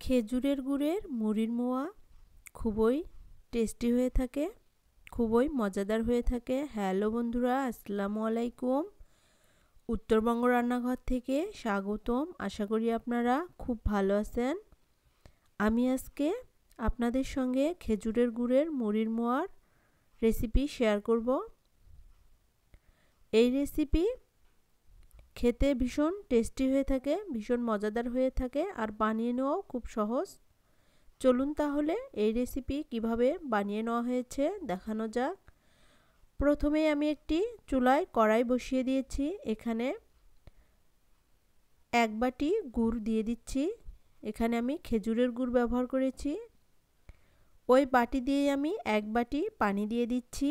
খেজুরের গুড়ের মুড়ির মোয়া খুবই টেস্টি হয়ে থাকে, খুবই মজাদার হয়ে থাকে। হ্যালো বন্ধুরা, আসসালামু আলাইকুম। উত্তরবঙ্গ রান্নাঘর থেকে স্বাগতম। আশা করি আপনারা খুব ভালো আছেন। আমি আজকে আপনাদের সঙ্গে খেজুরের গুড়ের মুড়ির মোয়ার রেসিপি শেয়ার করব। এই রেসিপি খেতে ভীষণ টেস্টি হয়ে থাকে, ভীষণ মজাদার হয়ে থাকে, আর বানিয়ে নেওয়াও খুব সহজ। চলুন তাহলে এই রেসিপি কিভাবে বানিয়ে নেওয়া হয়েছে দেখানো যাক। প্রথমে আমি একটি চুলায় কড়াই বসিয়ে দিয়েছি। এখানে এক বাটি গুড় দিয়ে দিচ্ছি। এখানে আমি খেজুরের গুড় ব্যবহার করেছি। ওই বাটি দিয়ে আমি এক বাটি পানি দিয়ে দিচ্ছি।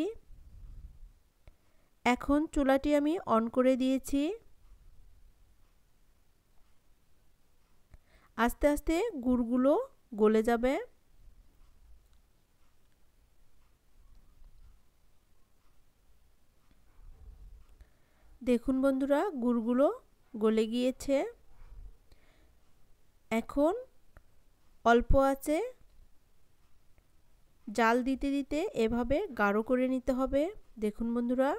এখন চুলাটি আমি অন করে দিয়েছি। আস্তে আস্তে গুড়গুলো গলে যাবে। দেখুন বন্ধুরা, গুড়গুলো গলে গিয়েছে। এখন অল্প আঁচে জাল দিতে দিতে এভাবে গাঢ় করে নিতে হবে। দেখুন বন্ধুরা,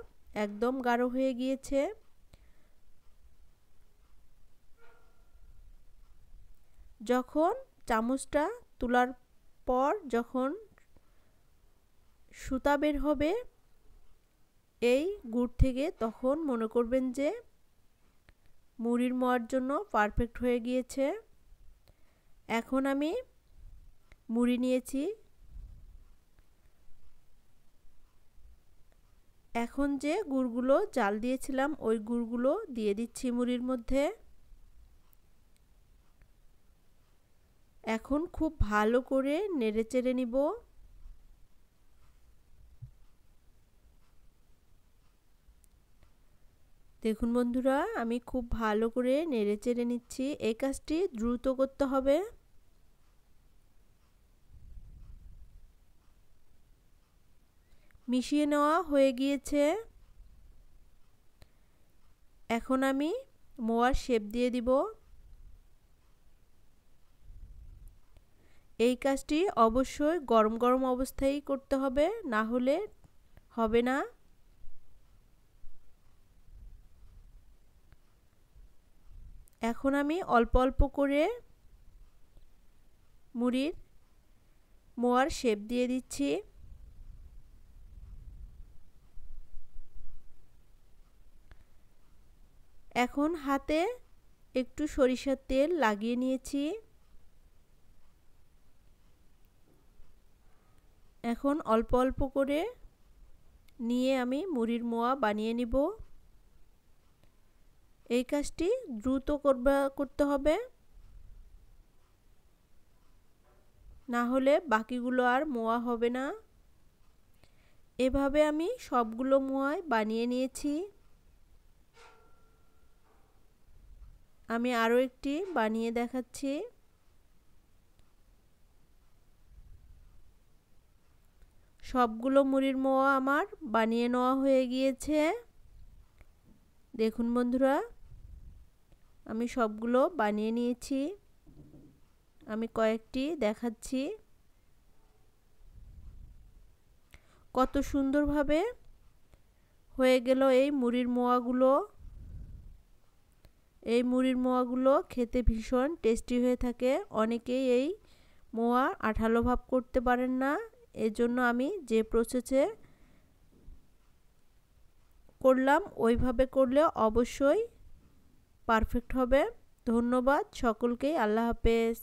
একদম গাঢ় হয়ে গিয়েছে। যখন চামচটা তোলার পর যখন সুতা বের হবে এই গুড় থেকে, তখন মনে করবেন যে মুড়ির মোয়ার জন্য পারফেক্ট হয়ে গিয়েছে। এখন আমি মুড়ি নিয়েছি। এখন যে গুড়গুলো জাল দিয়েছিলাম ওই গুড়গুলো দিয়ে দিচ্ছি মুড়ির মধ্যে। এখন খুব ভালো করে নেড়েচেড়ে নিব। দেখুন বন্ধুরা, আমি খুব ভালো করে নেড়েচেড়ে নিচ্ছি। এই কাজটি দ্রুত করতে হবে। মিশিয়ে নেওয়া হয়ে গিয়েছে। এখন আমি মোয়ার শেপ দিয়ে দিব। এই কাজটি অবশ্যই গরম গরম অবস্থায় করতে হবে, না হলে হবে না। এখন আমি অল্প অল্প করে মুড়ির মোয়ার শেপ দিয়ে দিচ্ছি। এখন হাতে একটু সরিষার তেল লাগিয়ে নিয়েছি। এখন অল্প অল্প করে নিয়ে আমি মুড়ির মোয়া বানিয়ে নিব। এই কাজটি দ্রুত করতে হবে, না হলে বাকিগুলো আর মোয়া হবে না। এভাবে আমি সবগুলো মোয়াই বানিয়ে নিয়েছি। আমি আরও একটি বানিয়ে দেখাচ্ছি। সবগুলো মুড়ির মোয়া আমার বানিয়ে নেওয়া হয়ে গিয়েছে। দেখুন বন্ধুরা, আমি সবগুলো বানিয়ে নিয়েছি। আমি কয়েকটি দেখাচ্ছি। কত সুন্দরভাবে হয়ে গেল এই মুড়ির মোয়াগুলো। এই মুড়ির মোয়াগুলো খেতে ভীষণ টেস্টি হয়ে থাকে। অনেকেই এই মোয়া আঠালো ভাব করতে পারেন না, এজন্য আমি যে প্রসেসে করলাম ওইভাবে করলে অবশ্যই পারফেক্ট হবে। ধন্যবাদ সকলকেই। আল্লাহ হাফেজ।